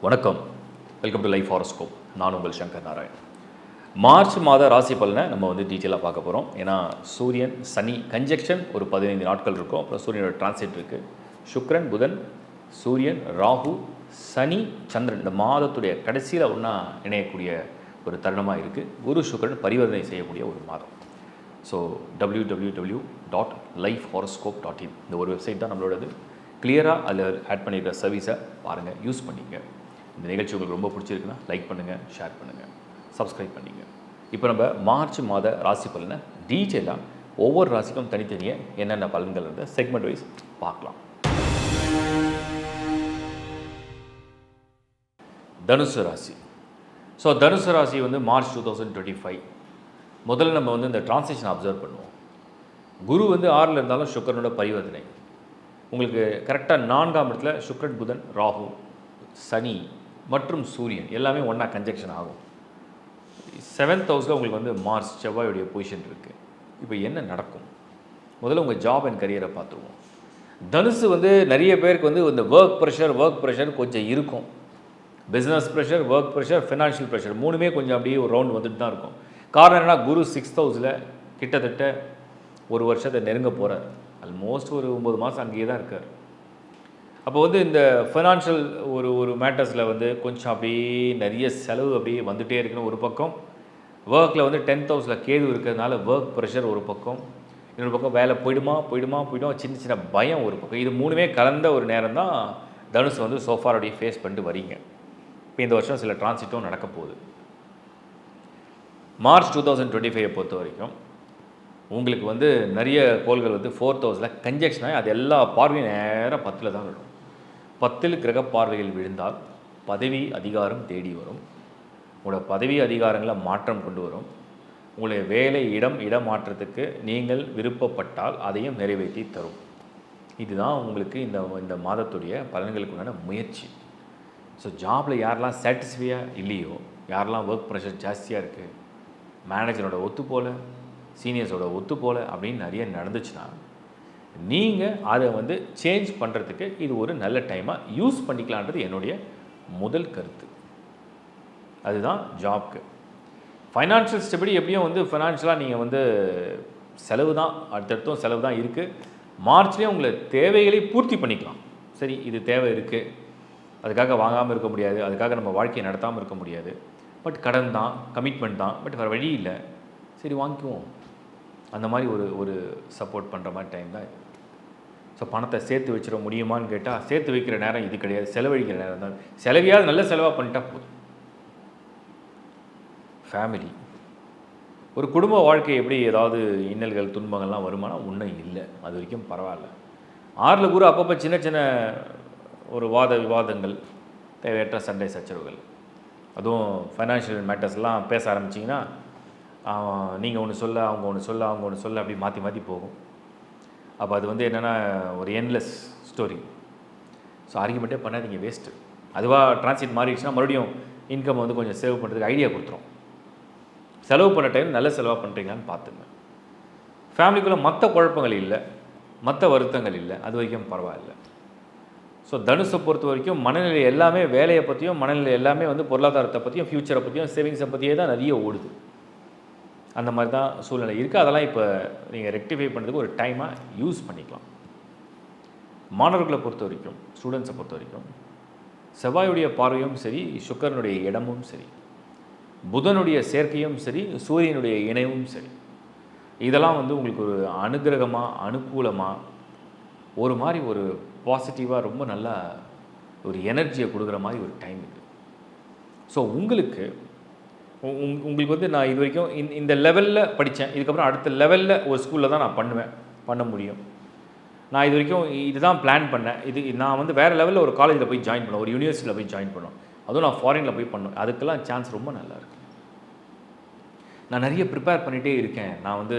வணக்கம். Welcome to life horoscope. நான் உங்கள் சங்கர் நாராயண். மார்ச் மாத ராசி பலனை நம்ம டீட்டெயிலாக பார்க்க போகிறோம். ஏன்னா சூரியன் சனி கன்ஜெக்ஷன் ஒரு 15 நாட்கள் இருக்கும். அப்புறம் சூரியனோட டிரான்சிட் இருக்குது. சுக்கிரன் புதன் சூரியன் ராகு சனி சந்திரன் இந்த மாதத்துடைய கடைசியில் ஒன்றா இணையக்கூடிய ஒரு தருணமாக இருக்குது. குரு சுக்கிரன் பரிவர்த்தனை செய்யக்கூடிய ஒரு மாதம். ஸோ www.lifehoroscope.in இந்த ஒரு வெப்சைட் தான் நம்மளோடது. கிளியராக அதில் ஆட் பண்ணியிருக்கிற சர்வீஸை பாருங்கள், யூஸ் பண்ணிங்க. இந்த நிகழ்ச்சி உங்களுக்கு ரொம்ப பிடிச்சிருக்குன்னா லைக் பண்ணுங்கள், ஷேர் பண்ணுங்கள், சப்ஸ்கிரைப் பண்ணிங்க. இப்போ நம்ம மார்ச் மாத ராசி பலனை டீட்டெயிலாக ஒவ்வொரு ராசிக்கும் தனித்தனியாக என்னென்ன பலன்கள் இருந்த செக்மெண்ட் வைஸ் பார்க்கலாம். தனுசு ராசி. ஸோ தனுசு ராசி மார்ச் 2025 முதல்ல நம்ம இந்த டிரான்சிஷன் அப்சர்வ் பண்ணுவோம். குரு 6ல் இருந்தாலும் சுக்கிரனோட பரிவர்த்தனை. உங்களுக்கு கரெக்டாக 4ஆம் இடத்துல சுக்கிரன் புதன் ராகு சனி மற்றும் சூரியன் எல்லாமே ஒன்றா கன்ஜெக்ஷன் ஆகும். 7th ஹவுஸில் உங்களுக்கு மார்ஸ் செவ்வாயுடைய பொசிஷன் இருக்குது. இப்போ என்ன நடக்கும்? முதல்ல உங்கள் ஜாப் அண்ட் கரியரை பார்த்துருவோம். தனுசு நிறைய பேருக்கு இந்த ஒர்க் ப்ரெஷர் கொஞ்சம் இருக்கும். Business pressure, work pressure, financial pressure மூணுமே கொஞ்சம் அப்படியே ஒரு ரவுண்ட் வந்துட்டு தான் இருக்கும். காரணம் என்னன்னா, குரு 6th ஹவுஸில் கிட்டத்தட்ட ஒரு வருஷத்தை நெருங்க போகிறார். ஆல்மோஸ்ட் ஒரு 9 மாதம் அங்கேயே தான் இருக்கார். அப்போ இந்த ஃபினான்ஷியல் ஒரு மேட்டர்ஸில் கொஞ்சம் அப்படியே நிறைய செலவு அப்படியே வந்துகிட்டே இருக்குன்னு ஒரு பக்கம். ஒர்க்கில் 10th ஹவுஸில் கேது இருக்கிறதுனால ஒர்க் ப்ரெஷர் ஒரு பக்கம், இன்னொரு பக்கம் வேலை போயிடுமா சின்ன சின்ன பயம் ஒரு பக்கம். இது மூணுமே கலந்த ஒரு நேரம் தான் தனுசு சோஃபார் அப்படியே ஃபேஸ் பண்ணிட்டு வரீங்க. இப்போ இந்த வருஷம் சில டிரான்சிட்டும் நடக்க போகுது. மார்ச் 2025 பொறுத்த வரைக்கும் உங்களுக்கு நிறைய கோள்கள் 4th ஹவுஸில் கன்ஜெக்ஷன் ஆகி அது எல்லா பார்வையும் நேராக 10ல் தான் விடும். 10ல் கிரக பார்வைகள் விழுந்தால் பதவி அதிகாரம் தேடி வரும். உங்களோட பதவி அதிகாரங்களை மாற்றம் கொண்டு வரும். உங்களுடைய வேலை இடமாற்றத்துக்கு நீங்கள் விருப்பப்பட்டால் அதையும் நிறைவேற்றி தரும். இதுதான் உங்களுக்கு இந்த மாதத்துடைய பலன்களுக்குண்டான முயற்சி. ஸோ ஜாபில் யாரெல்லாம் சாட்டிஸ்ஃபையாக இல்லையோ, யாரெல்லாம் ஒர்க் ப்ரெஷர் ஜாஸ்தியாக இருக்குது, மேனேஜரோட ஒத்து போல, சீனியர்ஸோட ஒத்து போல அப்படின்னு நிறைய நடந்துச்சுன்னா, நீங்கள் அதை சேஞ்ச் பண்ணுறதுக்கு இது ஒரு நல்ல டைமாக யூஸ் பண்ணிக்கலான்றது என்னுடைய முதல் கருத்து. அதுதான் ஜாப்க்கு. ஃபைனான்ஷியல் ஸ்டெபிலிட்டி எப்படியும் ஃபைனான்ஷியலாக நீங்கள் செலவு தான், அடுத்தடுத்தும் செலவு தான் இருக்குது. மார்ச்லேயே உங்களை தேவைகளை பூர்த்தி பண்ணிக்கலாம். சரி, இது தேவை இருக்குது, அதுக்காக வாங்காமல் இருக்க முடியாது, அதுக்காக நம்ம வாழ்க்கையை நடத்தாமல் இருக்க முடியாது, பட் கடன் தான், கமிட்மெண்ட் தான், பட் வேறு வழி இல்லை, சரி வாங்கிக்குவோம். அந்த மாதிரி ஒரு சப்போர்ட் பண்ணுற மாதிரி டைம் தான் இது. ஸோ பணத்தை சேர்த்து வச்சிட முடியுமான்னு கேட்டால், சேர்த்து வைக்கிற நேரம் இது கிடையாது, செலவழிக்கிற நேரம் தான். செலவையாவது நல்ல செலவாக பண்ணிட்டா போதும். ஃபேமிலி, ஒரு குடும்ப வாழ்க்கை எப்படி ஏதாவது இன்னல்கள் துன்பங்கள்லாம் வருமானம் ஒன்றும் இல்லை, அது வரைக்கும் பரவாயில்ல. 6ல் குரு அப்பப்போ சின்ன சின்ன ஒரு விவாதங்கள், தேவையற்ற சண்டை சச்சரவுகள், அதுவும் ஃபைனான்ஷியல் மேட்டர்ஸ்லாம் பேச ஆரம்பிச்சிங்கன்னா, நீங்கள் ஒன்று சொல்ல, அவங்க ஒன்று சொல்ல அப்படி மாற்றி போகும். அப்போ அது என்னென்னா ஒரு என்லெஸ் ஸ்டோரி. ஸோ ஆர்கியூமெண்ட்டே பண்ணாதீங்க, வேஸ்ட்டு. அதுவாக டிரான்சிட் மாறிடுச்சுன்னா மறுபடியும் இன்கம் கொஞ்சம் சேவ் பண்ணுறதுக்கு ஐடியா கொடுத்துரும். செலவு பண்ண டைம் நல்ல செலவாக பண்ணுறீங்களான்னு பார்த்துங்க. ஃபேமிலிக்குள்ளே மற்ற குழப்பங்கள் இல்லை, மற்ற வருத்தங்கள் இல்லை, அது வரைக்கும் பரவாயில்ல. ஸோ தனுஷை பொறுத்த வரைக்கும் மனநிலை எல்லாமே வேலையை பற்றியும், மனநிலை எல்லாமே பொருளாதாரத்தை பற்றியும், ஃப்யூச்சரை பற்றியும், சேவிங்ஸை பற்றியே தான் நிறைய ஓடுது. அந்த மாதிரி தான் சூழ்நிலை இருக்குது. அதெல்லாம் இப்போ நீங்கள் ரெக்டிஃபை பண்ணுறதுக்கு ஒரு டைமாக யூஸ் பண்ணிக்கலாம். மாணவர்களை பொறுத்த வரைக்கும், ஸ்டூடெண்ட்ஸை பொறுத்த வரைக்கும் செவ்வாயுடைய பார்வையும் சரி, சுக்கிரனுடைய இடமும் சரி, புதனுடைய சேர்க்கையும் சரி, சூரியனுடைய இணைவும் சரி, இதெல்லாம் உங்களுக்கு ஒரு அனுகிரகமாக, அனுகூலமாக, ஒரு மாதிரி ஒரு பாசிட்டிவாக, ரொம்ப நல்லா ஒரு எனர்ஜியை கொடுக்குற மாதிரி ஒரு டைம் இது. ஸோ உங்களுக்கு நான் இது வரைக்கும் இந்த லெவலில் படித்தேன், இதுக்கப்புறம் அடுத்த லெவலில் ஒரு ஸ்கூலில் தான் நான் பண்ண முடியும். நான் இது வரைக்கும் இதுதான் பிளான் பண்ணேன். நான் வேறு லெவலில் ஒரு காலேஜில் போய் ஜாயின் பண்ணேன், ஒரு யூனிவர்சிட்டியில் போய் ஜாயின் பண்ணோம், அதுவும் நான் ஃபாரினில் போய் பண்ணேன். அதுக்கெல்லாம் சான்ஸ் ரொம்ப நல்லாயிருக்கு. நான் நிறைய ப்ரிப்பேர் பண்ணிகிட்டே இருக்கேன். நான்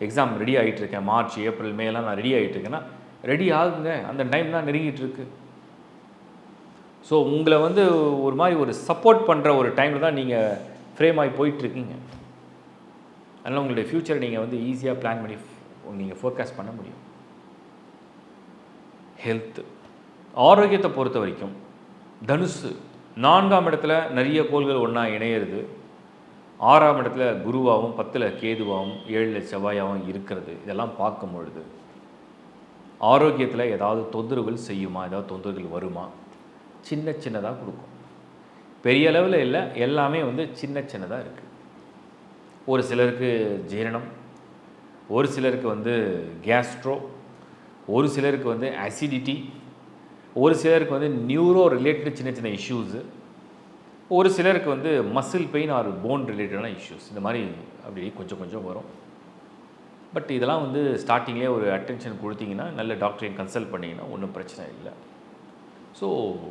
எக்ஸாம் ரெடி ஆகிட்டு இருக்கேன். மார்ச், ஏப்ரல், மேலாம் நான் ரெடி ஆகிட்டு இருக்கேன்னா, ரெடி ஆகுங்க, அந்த டைம் தான் நெருங்கிட்டு இருக்கு. ஸோ உங்களை ஒரு மாதிரி ஒரு சப்போர்ட் பண்ணுற ஒரு டைமில் தான் நீங்கள் ஃப்ரேம் ஆகி போயிட்டுருக்கீங்க. அதனால் உங்களுடைய ஃப்யூச்சரை நீங்கள் ஈஸியாக பிளான் பண்ணி நீங்கள் ஃபோர்காஸ்ட் பண்ண முடியும். ஹெல்த்து, ஆரோக்கியத்தை பொறுத்த வரைக்கும் தனுசு 4ஆம் இடத்துல நிறைய கோள்கள் ஒன்றா இணையிறது, 6ஆம் இடத்துல குருவாகவும் 10ல் கேதுவாகவும் 7ல் செவ்வாயாகவும் இருக்கிறது. இதெல்லாம் பார்க்கும் பொழுது ஆரோக்கியத்தில் ஏதாவது தொந்தரவுகள் செய்யுமா, ஏதாவது தொந்தரவுகள் வருமா? சின்ன சின்னதாக கொடுக்கும். பெரிய அளவில் இல்லை, எல்லாமே வந்து சின்ன சின்னதாக இருக்குது. ஒரு சிலருக்கு ஜீரணம், ஒரு சிலருக்கு வந்து கேஸ்ட்ரோ, ஒரு சிலருக்கு வந்து அசிடிட்டி, ஒரு சிலருக்கு வந்து நியூரோ ரிலேட்டட் சின்ன சின்ன இஷ்யூஸு, ஒரு சிலருக்கு வந்து மசில் பெயின் ஆர் போன் ரிலேட்டடான இஷ்யூஸ். இந்த மாதிரி அப்படி கொஞ்சம் கொஞ்சம் வரும். பட் இதெல்லாம் வந்து ஸ்டார்டிங்லேயே ஒரு அட்டென்ஷன் கொடுத்தீங்கன்னா, நல்ல டாக்டரையும் கன்சல்ட் பண்ணிங்கன்னா ஒன்றும் பிரச்சனை இல்லை. ஸோ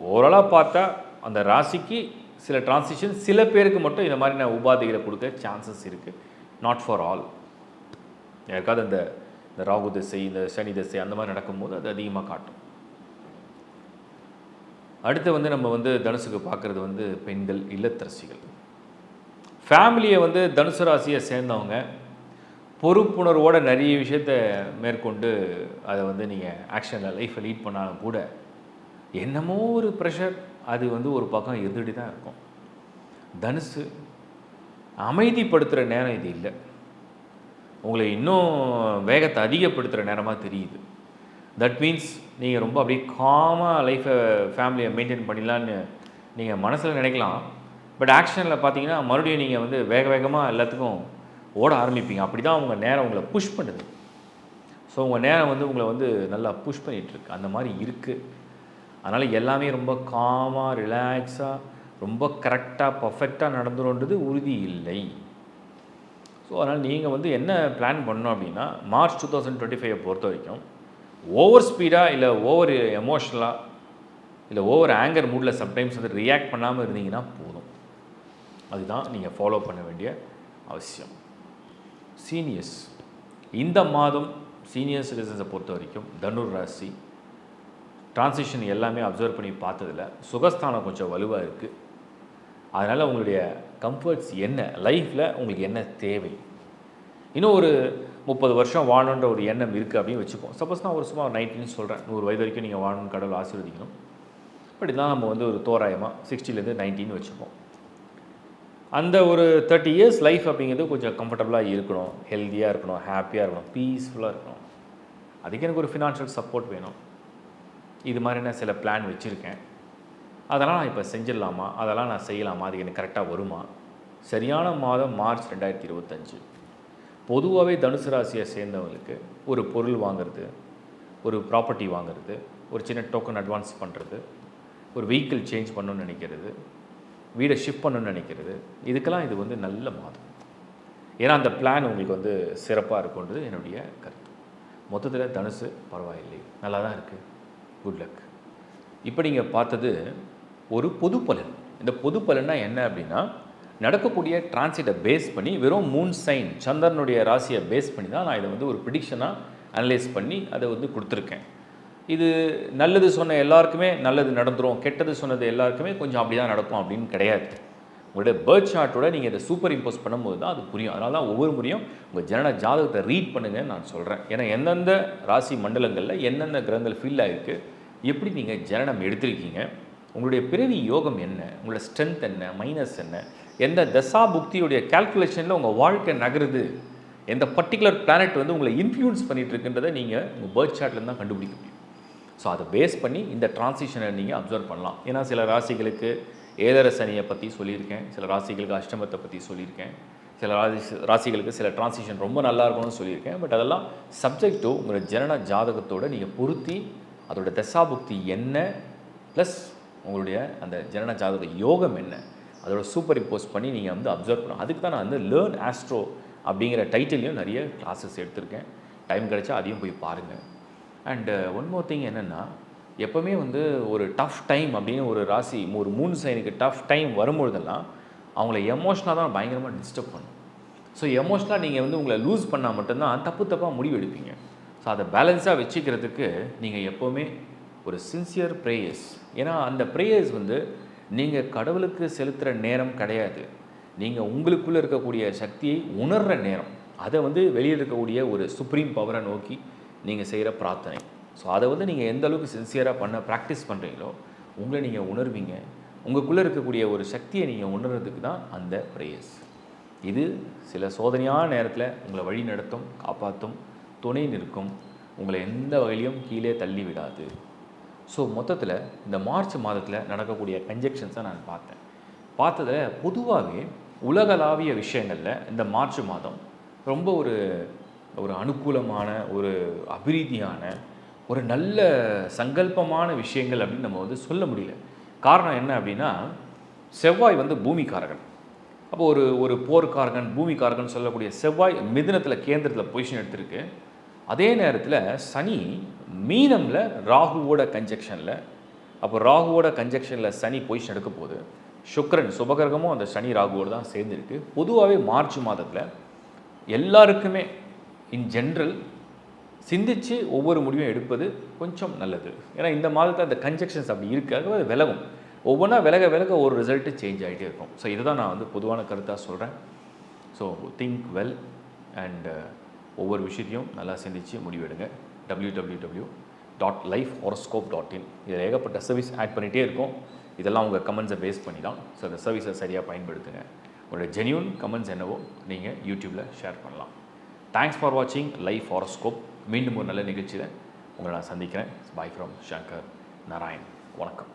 ஓவராலாக பார்த்தா அந்த ராசிக்கு சில டிரான்சிஷன், சில பேருக்கு மட்டும் இந்த மாதிரியான உபாதைகளை கொடுக்க சான்சஸ் இருக்குது. Not for all. யாருக்காவது இந்த ராகு திசை, இந்த சனி திசை அந்த மாதிரி நடக்கும்போது அது அதிகமாக காட்டும். அடுத்து வந்து நம்ம வந்து தனுசுக்கு பார்க்குறது வந்து பெண்கள், இல்லத்தரசிகள். ஃபேமிலியை வந்து தனுசு ராசியை சேர்ந்தவங்க பொறுப்புணர்வோடு நிறைய விஷயத்த மேற்கொண்டு அதை வந்து நீங்கள் ஆக்ஷனில் லைஃப்பை லீட் பண்ணாலும் கூட என்னமோ ஒரு ப்ரெஷர் அது வந்து ஒரு பக்கம் இருந்துகிட்டு தான் இருக்கும். தனுசு அமைதிப்படுத்துகிற நேரம் இது இல்லை, உங்களை இன்னும் வேகத்தை அதிகப்படுத்துகிற நேரமாக தெரியுது. தட் மீன்ஸ் நீங்கள் ரொம்ப அப்படியே காமாக லைஃப்பை ஃபேமிலியை மெயின்டைன் பண்ணிடலான்னு நீங்கள் மனசில் நினைக்கலாம். பட் ஆக்ஷனில் பார்த்தீங்கன்னா மறுபடியும் நீங்கள் வந்து வேக வேகமாக எல்லாத்துக்கும் ஓட ஆரம்பிப்பீங்க. அப்படி தான் உங்கள் நேரம் உங்களை புஷ் பண்ணுது. ஸோ உங்கள் நேரம் வந்து உங்களை வந்து நல்லா புஷ் பண்ணிகிட்ருக்கு, அந்த மாதிரி இருக்குது. அதனால் எல்லாமே ரொம்ப காமாக ரிலாக்ஸாக ரொம்ப கரெக்டாக பர்ஃபெக்டாக நடந்துருன்றது உறுதி இல்லை. ஸோ அதனால் நீங்கள் வந்து என்ன பிளான் பண்ணணும் அப்படின்னா, மார்ச் 2025 பொறுத்த வரைக்கும் ஓவர் ஸ்பீடாக இல்லை ஓவர் எமோஷ்னலாக இல்லை ஓவர் ஆங்கர் மூடில் சம்டைம்ஸ் வந்து ரியாக்ட் பண்ணாமல் இருந்தீங்கன்னா போதும். அதுதான் நீங்கள் ஃபாலோ பண்ண வேண்டிய அவசியம். சீனியர்ஸ், இந்த மாதம் சீனியர் சிட்டிசன்ஸை பொறுத்த வரைக்கும் தனுர் ராசி டிரான்சிஷன் எல்லாமே அப்சர்வ் பண்ணி பார்த்ததில் சுகஸ்தானம் கொஞ்சம் வலுவாக இருக்குது. அதனால் உங்களுடைய கம்ஃபர்ட்ஸ் என்ன, லைஃப்பில் உங்களுக்கு என்ன தேவை, இன்னும் ஒரு 30 வருஷம் வாழணுன்ற ஒரு எண்ணம் இருக்குது அப்படின்னு வச்சுப்போம். சப்போஸ் நான் ஒரு சும்மா 19 சொல்கிறேன், 100 வயது வரைக்கும் நீங்கள் வாழணும்னு கடவுள் ஆசீர்வதிக்கணும். பட் இதெல்லாம் நம்ம வந்து ஒரு தோராயமாக 60லேருந்து 19 வச்சுப்போம். அந்த ஒரு 30 இயர்ஸ் லைஃப் அப்படிங்கிறது கொஞ்சம் கம்ஃபர்டபுளாக இருக்கணும், ஹெல்த்தியாக இருக்கணும், ஹாப்பியாக இருக்கணும், பீஸ்ஃபுல்லாக இருக்கணும். அதுக்கு எனக்கு ஒரு ஃபினான்ஷியல் சப்போர்ட் வேணும். இது மாதிரியான சில பிளான் வச்சுருக்கேன். அதெல்லாம் நான் இப்போ செஞ்சிடலாமா, அதெல்லாம் நான் செய்யலாமா, அது எனக்கு கரெக்டாக வருமா? சரியான மாதம் மார்ச் 2025. பொதுவாகவே தனுசு ராசியை சேர்ந்தவங்களுக்கு ஒரு பொருள் வாங்கிறது, ஒரு ப்ராப்பர்ட்டி வாங்கிறது, ஒரு சின்ன டோக்கன் அட்வான்ஸ் பண்ணுறது, ஒரு வெஹிக்கிள் சேஞ்ச் பண்ணணும்னு நினைக்கிறது, வீடை ஷிஃப்ட் பண்ணணும்னு நினைக்கிறது, இதுக்கெல்லாம் இது வந்து நல்ல மாதம். ஏன்னா அந்த பிளான் உங்களுக்கு வந்து சிறப்பாக இருக்குன்றது என்னுடைய கருத்து. மொத்தத்தில் தனுசு பரவாயில்லை, நல்லா தான் இருக்குது, குட் லக். இப்போ நீங்கள் பார்த்தது ஒரு பொது பலன். இந்த பொது பலன்னா என்ன அப்படின்னா, நடக்கக்கூடிய டிரான்சிட்டை பேஸ் பண்ணி வெறும் மூன் சைன் சந்திரனுடைய ராசியை பேஸ் பண்ணி தான் நான் இதை வந்து ஒரு ப்ரிடிக்ஷனாக அனலைஸ் பண்ணி அதை வந்து கொடுத்துருக்கேன். இது நல்லது சொன்ன எல்லாருக்குமே நல்லது நடந்துடும், கெட்டது சொன்னது எல்லாருக்குமே கொஞ்சம் அப்படி தான் நடக்கும் அப்படின்னு கிடையாது. உங்களுடைய பேர்த் சார்ட்டோட நீங்கள் இதை சூப்பர் இம்போஸ் பண்ணும்போது தான் அது புரியும். அதனால தான் ஒவ்வொரு முறையும் உங்கள் ஜனன ஜாதகத்தை ரீட் பண்ணுங்கன்னு நான் சொல்கிறேன். ஏன்னா எந்தெந்த ராசி மண்டலங்களில் என்னென்ன கிரகங்கள் ஃபீல் ஆகிருக்கு, எப்படி நீங்கள் ஜனனம் எடுத்திருக்கீங்க, உங்களுடைய பிறவி யோகம் என்ன, உங்களோட ஸ்ட்ரென்த் என்ன, மைனஸ் என்ன, எந்த தசா புக்தியுடைய கால்குலேஷனில் உங்கள் வாழ்க்கை நகருது, எந்த பர்டிகுலர் பிளானட் வந்து உங்களை இன்ஃப்ளூயன்ஸ் பண்ணிகிட்ருக்குன்றதை நீங்கள் உங்கள் பேர்த் சார்ட்லேருந்து தான் கண்டுபிடிக்க முடியும். ஸோ அதை பேஸ் பண்ணி இந்த டிரான்சிஷனை நீங்கள் அப்சர்வ் பண்ணலாம். ஏன்னா சில ராசிகளுக்கு ஏழரை சனியை பற்றி சொல்லியிருக்கேன், சில ராசிகளுக்கு அஷ்டமத்தை பற்றி சொல்லியிருக்கேன், சில ராசிகளுக்கு சில டிரான்சிஷன் ரொம்ப நல்லா இருக்கணும்னு சொல்லியிருக்கேன். பட் அதெல்லாம் சப்ஜெக்ட் டு உங்களோட ஜனன ஜாதகத்தோடு நீங்கள் பொருத்தி அதோட தசாபுக்தி என்ன ப்ளஸ் உங்களுடைய அந்த ஜனன ஜாதக யோகம் என்ன, அதோட சூப்பர் இம்போஸ் பண்ணி நீங்கள் வந்து அப்சர்வ் பண்ணணும். அதுக்கு தான் நான் வந்து லேர்ன் ஆஸ்ட்ரோ அப்படிங்கிற டைட்டிலையும் நிறைய கிளாஸஸ் எடுத்திருக்கேன். டைம் கிடைச்சா அதையும் போய் பாருங்கள். அண்டு ஒன் மோர் திங் என்னென்னா, எப்போவுமே வந்து ஒரு டஃப் டைம் அப்படின்னு ஒரு ராசி, ஒரு மூணு சைனுக்கு டஃப் டைம் வரும்பொழுதெல்லாம் அவங்கள எமோஷனாக தான் பயங்கரமாக டிஸ்டர்ப் பண்ணும். ஸோ எமோஷனாக நீங்கள் வந்து உங்களை லூஸ் பண்ணால் மட்டும்தான் தப்பாக முடிவு எடுப்பீங்க. ஸோ அதை பேலன்ஸாக வச்சுக்கிறதுக்கு நீங்கள் எப்போவுமே ஒரு சின்சியர் ப்ரேயர்ஸ், ஏன்னா அந்த ப்ரேயர்ஸ் வந்து நீங்கள் கடவுளுக்கு செலுத்துகிற நேரம் கிடையாது, நீங்கள் உங்களுக்குள்ளே இருக்கக்கூடிய சக்தியை உணர்கிற நேரம். அதை வந்து வெளியில் இருக்கக்கூடிய ஒரு சுப்ரீம் பவரை நோக்கி நீங்கள் செய்கிற பிரார்த்தனை. ஸோ அதை வந்து நீங்கள் எந்த அளவுக்கு சின்சியராக ப்ராக்டிஸ் பண்ணுறீங்களோ உங்களை நீங்கள் உணர்வீங்க. உங்களுக்குள்ளே இருக்கக்கூடிய ஒரு சக்தியை நீங்கள் உணர்றதுக்கு தான் அந்த ப்ரேயர்ஸ். இது சில சோதனையான நேரத்தில் உங்களை வழி நடத்தும், காப்பாற்றும், துணை நிற்கும், உங்களை எந்த வகையிலையும் கீழே தள்ளி விடாது. ஸோ மொத்தத்தில் இந்த மார்ச் மாதத்தில் நடக்கக்கூடிய கன்ஜெக்ஷன்ஸை நான் பார்த்ததில் பொதுவாகவே உலகளாவிய விஷயங்களில் இந்த மார்ச் மாதம் ரொம்ப ஒரு அனுகூலமான, ஒரு அபிவிருத்தியான, ஒரு நல்ல சங்கல்பமான விஷயங்கள் அப்படின்னு நம்ம சொல்ல முடியல. காரணம் என்ன அப்படின்னா, செவ்வாய் பூமிக்காரகன். அப்போ ஒரு போர்க்காரகன், பூமிக்காரகன் சொல்லக்கூடிய செவ்வாய் மிதுனத்தில் கேந்திரத்தில் பொசிஷன் எடுத்திருக்கு. அதே நேரத்தில் சனி மீனமில் ராகுவோட கன்ஜெக்ஷனில், அப்போ ராகுவோட கன்ஜெக்ஷனில் சனி பொசிஷன் எடுக்க போது, சுக்கிரன் சுபகிரகமும் அந்த சனி ராகுவோடு தான் சேர்ந்துருக்கு. பொதுவாகவே மார்ச் மாதத்தில் எல்லாருக்குமே இன் ஜென்ரல் சிந்தித்து ஒவ்வொரு முடிவும் எடுப்பது கொஞ்சம் நல்லது. ஏன்னா இந்த மாதத்தில் அந்த கன்ஜெக்ஷன்ஸ் அப்படி இருக்குது, அது விலகும். ஒவ்வொன்றா விலக ஒரு ரிசல்ட்டு சேஞ்ச் ஆகிட்டே இருக்கும். ஸோ இதை தான் நான் பொதுவான கருத்தாக சொல்கிறேன். ஸோ திங்க் வெல் அண்ட் ஒவ்வொரு விஷயத்தையும் நல்லா சிந்தித்து முடிவெடுங்க. www.lifehoroscope.in இதில் ஏகப்பட்ட சர்வீஸ் ஆட் பண்ணிகிட்டே இருக்கும். இதெல்லாம் உங்கள் கமெண்ட்ஸை பேஸ் பண்ணி தான். ஸோ அந்த சர்வீஸை சரியாக பயன்படுத்துங்க. உங்களோட ஜென்யூன் கமெண்ட்ஸ் என்னவோ நீங்கள் யூடியூப்பில் ஷேர் பண்ணலாம். தேங்க்ஸ் ஃபார் வாட்சிங் லைஃப் ஹாரோஸ்கோப். மீண்டும் ஒரு நல்ல நிகழ்ச்சியில் உங்களை நான் சந்திக்கிறேன். Bye from Shankar Narayan. வணக்கம்.